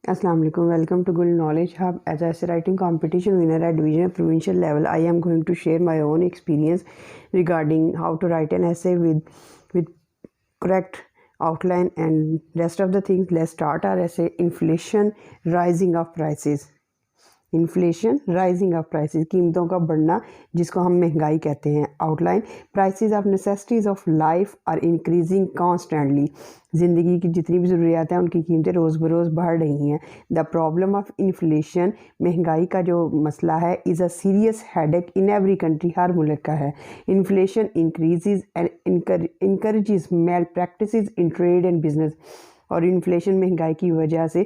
Assalamu alaikum. Welcome to Good Knowledge Hub. As a essay writing competition winner at division and provincial level, I am going to share my own experience regarding how to write an essay with correct outline and rest of the things. Let's start our essay. Inflation, rising of prices. Inflation, rising of prices, कीमतों का बढ़ना जिसको हम महंगाई कहते हैं. Outline, prices of necessities of life are increasing constantly. ज़िंदगी की जितनी भी ज़रूरियात हैं उनकी कीमतें रोज़ बरोज़ बढ़ रही हैं. द प्रॉब्लम ऑफ इन्फ्लेशन, महंगाई का जो मसला है, is a serious headache in every country, हर मुल्क का है. Inflation increases and encourages malpractices in trade and business. और इन्फ्लेशन महंगाई की वजह से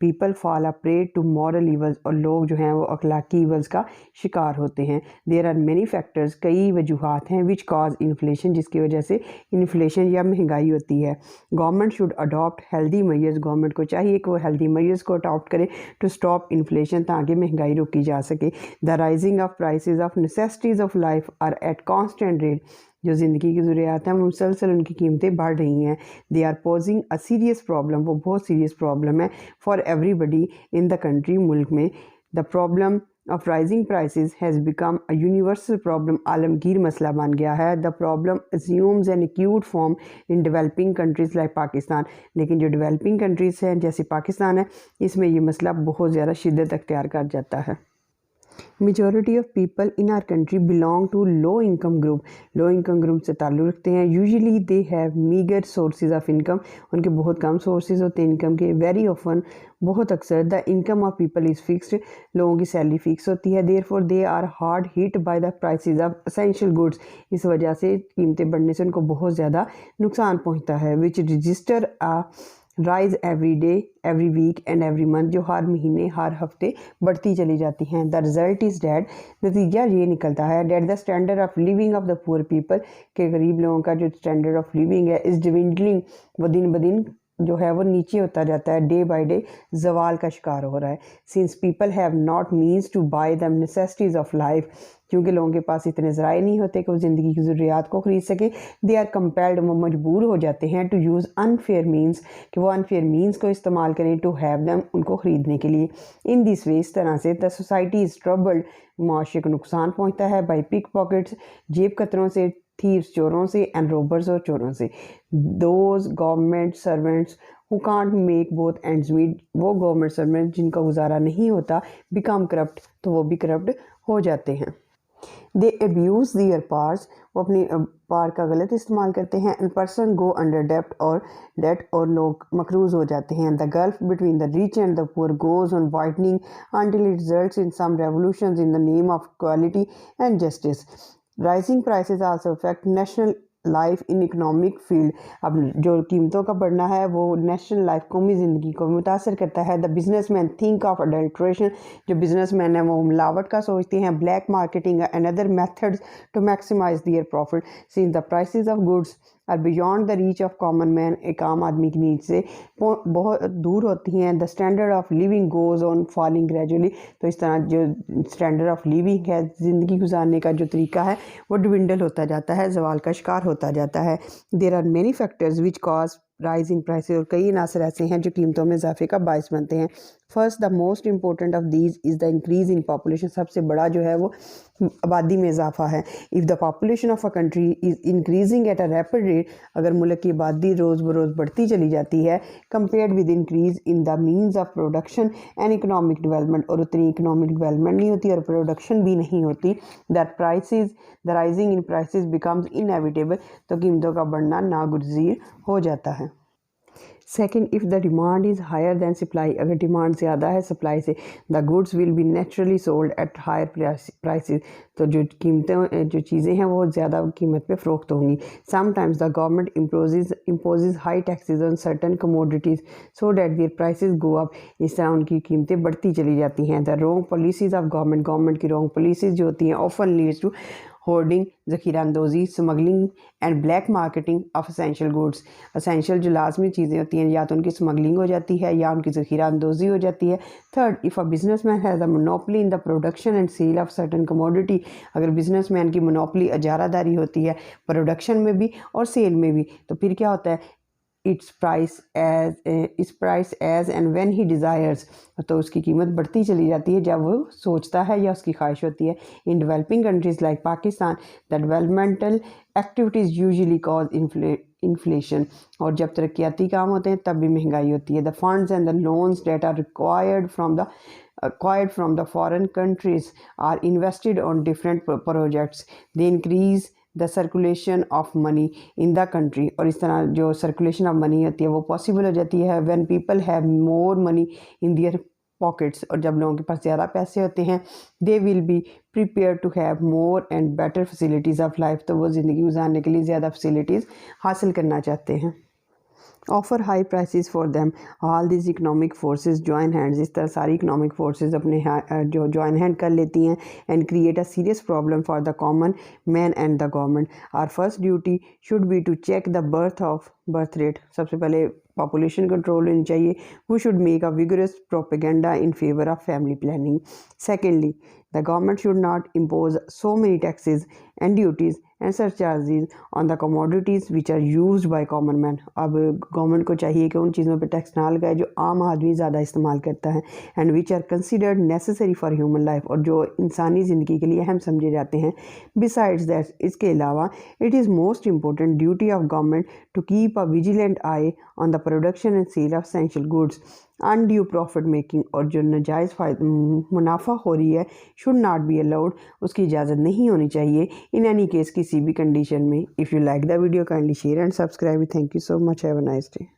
people fall a prey to moral evils, और लोग जो हैं वो अखलाकी ईवल्स का शिकार होते हैं. देयर आर मेनी फैक्टर्स, कई वजूहात हैं विच कॉज इन्फ्लेशन, जिसकी वजह से इन्फ्लेशन या महंगाई होती है. Government should adopt healthy measures, government को चाहिए कि वो हेल्दी मेजर्स को अडॉप्ट करे टू स्टॉप इन्फ्लेशन, ताकि महंगाई रोकी जा सके. The rising of prices of necessities of life are at constant rate, जो ज़िंदगी की ज़रूरियात हैं मुसलसल उनकी कीमतें बढ़ रही हैं. They are posing a serious problem, वो बहुत सीरियस प्रॉब्लम है for everybody in the country, मुल्क में. The problem of rising prices has become a universal problem, आलमगीर मसला बन गया है. The problem assumes an acute form in developing countries like Pakistan, लेकिन जो डेवलपिंग कंट्रीज़ हैं जैसे पाकिस्तान है, इसमें ये मसला बहुत ज़्यादा शिद्दत अख्तियार कर जाता है. Majority of people in our country belong to low income group, low income group से ताल्लुक़ रखते हैं. Usually they have meagre sources of income, उनके बहुत कम सोर्सेज होते हैं इनकम के. वेरी ऑफन, बहुत अक्सर, the income of people is fixed, लोगों की सैलरी फिक्स होती है. Therefore they are hard hit by the prices of essential goods, इस वजह से कीमतें बढ़ने से उनको बहुत ज़्यादा नुकसान पहुँचता है. Which register a rise every day, every week and every month, जो हर महीने हर हफ्ते बढ़ती चली जाती हैं. द रिजल्ट इज़ डैट, नतीजा ये निकलता है, that the standard of living of the poor people, के गरीब लोगों का जो स्टैंडर्ड ऑफ लिविंग है इज़ डिविंडलिंग, वो दिन ब दिन जो है वो नीचे होता जाता है, डे बाय डे जवाल का शिकार हो रहा है. Since people have not means to buy the necessities of life, क्योंकि लोगों के पास इतने ज़राए नहीं होते कि वो ज़िंदगी की ज़रूरियात को ख़रीद सकें. दे आर कंपेल्ड, वो मजबूर हो जाते हैं टू यूज़ अनफेयर मीन्स, कि वो अनफेयर मीन्स को इस्तेमाल करें टू हैव दैम, उनको ख़रीदने के लिए. इन दिस वे, इस तरह से द सोसाइटी इज़ ट्रबल्ड, माशरे को नुकसान पहुँचता है. बाई पिक पॉकेट्स, जेब कतरों से, थीव्स चोरों से, एंड रोबर्स और चोरों से. Those government servants who can't make both ends meet, वो गवर्नमेंट सर्वेंट जिनका गुजारा नहीं होता, बिकम करप्ट, तो वो भी करप्ट हो जाते हैं. दे अब्यूज़ दियर पार्स, वो अपनी पार का गलत इस्तेमाल करते हैं. And person go under debt, और लोग मकरूज हो जाते हैं. The gulf between the rich and the poor goes on widening until it results in some revolutions in the name of equality and justice. Rising prices also affect national life in economic field, अब जो कीमतों का बढ़ना है वो national life, कौमी ज़िंदगी को मुतासर करता है. The business man think of adulteration, जो बिजनेस मैन है वो मिलावट का सोचते हैं. Black marketing and other methods to maximise their profit. Since the prices of goods are beyond the reach of common man, एक आम आदमी की नीड से बहुत दूर होती हैं. The standard of living goes on falling gradually, तो इस तरह जो स्टैंडर्ड ऑफ लिविंग है, ज़िंदगी गुजारने का जो तरीका है वो डिविंडल होता जाता है, जवाल का शिकार होता जाता है. There are many factors which cause rise in prices, और कई अनासर ऐसे हैं जो कीमतों में इजाफे का बायस बनते हैं. First, the most important of these is the increase in population, सबसे बड़ा जो है वो आबादी में इजाफा है. If the population of a country is increasing at a rapid rate, अगर मुल्क की आबादी रोज़ बरोज़ बढ़ती चली जाती है, compared with increase in the means of production and economic development, और उतनी इकनॉमिक डेवलपमेंट नहीं होती और प्रोडक्शन भी नहीं होती, that prices, the rising in prices becomes inevitable, तो कीमतों का बढ़ना नागुज़ीर हो जाता है. Second, if the demand is higher than supply, अगर डिमांड ज़्यादा है सप्लाई से, the goods will be naturally sold at higher prices, तो जो कीमतें, जो चीज़ें हैं वो ज़्यादा कीमत पे फ़रोख्त होंगी. Sometimes the government imposes high taxes on certain commodities so that their prices go up, इस तरह उनकी कीमतें बढ़ती चली जाती हैं. The wrong policies of government की रॉन्ग पॉलिसीज़ जो होती हैं ऑफन लीड्स टू होर्डिंग, ज़ख़ीरा अंदोज़ी, smuggling and black marketing of essential goods. Essential जो लाजमी चीज़ें होती हैं या तो उनकी स्मगलिंग हो जाती है या उनकी ज़ख़ीरा अंदोज़ी हो जाती है. Third, if a business man has a monopoly in the production and sale of certain commodity, अगर बिजनेस मैन की मोनोपली, इजारादारी होती है प्रोडक्शन में भी और सेल में भी, तो फिर क्या होता है, its price as and when he desires, तो उसकी कीमत बढ़ती चली जाती है जब वो सोचता है या उसकी ख्वाहिश होती है। इन developing countries like Pakistan the developmental activities usually cause inflation, और जब तरक्याती काम होते हैं तब भी महंगाई होती है। The funds and the loans that are required from the foreign countries are invested on different projects. They increase the circulation of money in the country, और इस तरह जो circulation of money होती है वो possible हो जाती है when people have more money in their pockets, और जब लोगों के पास ज़्यादा पैसे होते हैं they will be prepared to have more and better facilities of life, तो वो ज़िंदगी गुजारने के लिए ज़्यादा facilities हासिल करना चाहते हैं। offer high prices for them, all these economic forces join hands, इस तरह सारी economic forces अपने जो join hand कर लेती हैं and create a serious problem for the common man and the government. Our first duty should be to check the birth rate, सबसे पहले population control होनी चाहिए। We should make a vigorous propaganda in favor of family planning. Secondly, the government should not impose so many taxes and duties and surcharges on the commodities which are used by common man. अब government को चाहिए कि उन चीज़ों पे tax ना लगाए जो आम आदमी ज़्यादा इस्तेमाल करता है and which are considered necessary for human life, और जो इंसानी ज़िंदगी के लिए अहम समझे जाते हैं। Besides that, इसके अलावा it is most important duty of government to keep a vigilant eye on the production and sale of essential goods. Undue profit making, और जो नाजायज़ मुनाफा हो रही है should not be allowed, उसकी इजाज़त नहीं होनी चाहिए in any case किसी भी कंडीशन में। If you like the video, kindly share and subscribe. Thank you so much. Have a nice day.